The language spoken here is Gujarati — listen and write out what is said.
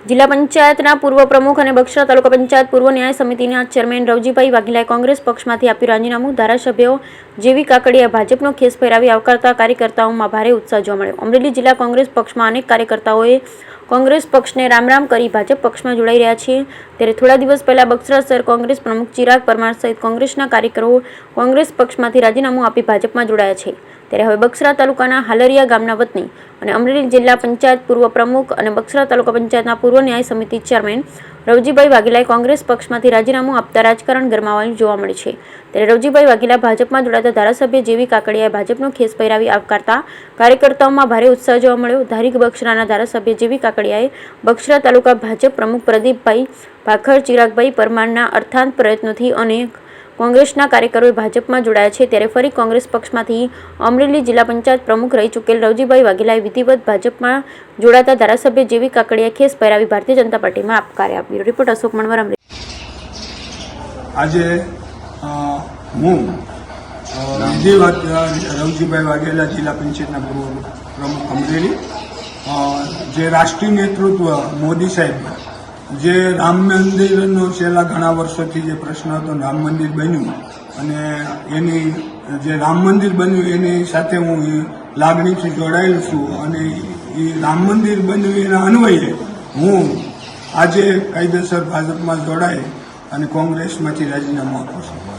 જિલ્લા પંચાયતના પૂર્વ પ્રમુખ અને બગસરા તાલુકા પંચાયત પૂર્વ ન્યાય સમિતિના ચેરમેન રવજીભાઈ વાઘેલાએ કોંગ્રેસ પક્ષમાંથી આપ્યું રાજીનામું। ધારાસભ્યો જેવી કાકડિયા ભાજપનો ખેસ પહેરાવી આવકારતા કાર્યકર્તાઓમાં ભારે ઉત્સાહ જોવા મળ્યો। અમરેલી જિલ્લા કોંગ્રેસ પક્ષમાં અનેક કાર્યકર્તાઓએ કોંગ્રેસ પક્ષને રામ કરી ભાજપ પક્ષમાં જોડાઈ રહ્યા છે। ત્યારે થોડા દિવસ પહેલા બગસરા શહેર કોંગ્રેસ પ્રમુખ ચિરાગ પરમાર સહિત કોંગ્રેસના કાર્યકરો કોંગ્રેસ પક્ષમાંથી રાજીનામું આપી ભાજપમાં જોડાયા છે। ત્યારે હવે બગસરા તાલુકાના હાલરિયા ગામના વતની અને અમરેલી જિલ્લા પંચાયત પૂર્વ પ્રમુખ અને બગસરા તાલુકા પંચાયતના પૂર્વ ન્યાય સમિતિ ચેરમેન રવજીભાઈ વાઘેલાએ કોંગ્રેસ પક્ષમાંથી રાજીનામું આપતા રાજકારણ ગરમાવાનું જોવા મળે છે। ત્યારે રવજીભાઈ વાઘેલા ભાજપમાં જોડાતા ધારાસભ્ય જેવી કાકડિયાએ ભાજપનો ખેસ પહેરાવી આવકારતા કાર્યકર્તાઓમાં ભારે ઉત્સાહ જોવા મળ્યો। ધારીક બગસરાના ધારાસભ્ય જેવી કાકડિયાએ બગસરા તાલુકા ભાજપ પ્રમુખ પ્રદીપભાઈ ભાખર ચિરાગભાઈ પરમારના અર્થાંત પ્રયત્નોથી અને કોંગ્રેસના કાર્યકરોએ ભાજપમાં જોડાયા છે। ત્યારે ફરી કોંગ્રેસ પક્ષમાંથી અમરેલી જિલ્લા પંચાયત પ્રમુખ રહી ચૂકેલ રવજીભાઈ વાઘેલાએ વિધિવત ભાજપમાં જોડાતા ધારાસભ્ય જેવી કાકડિયા ખેસ પહેરાવી ભારતીય જનતા પાર્ટીમાં આપકાર્યા। Bureau report Ashok Manvar, Amreli. આજે હું રવજીભાઈ વાઘેલા જિલ્લા પંચાયતના પૂર્વ પ્રમુખ અમરેલી, જે રાષ્ટ્રીય નેતૃત્વ મોદી સાહેબ જે રામ મંદિરનો છેલ્લા ઘણા વર્ષોથી જે પ્રશ્ન હતો, રામ મંદિર બન્યું અને એની જે રામ મંદિર બન્યું એની સાથે હું લાગણીથી જોડાયેલ છું અને એ રામ મંદિર બન્યું એના અન્વયે હું આજે કાયદેસર ભાજપમાં જોડાઈ અને કોંગ્રેસમાંથી રાજીનામું આપું છું।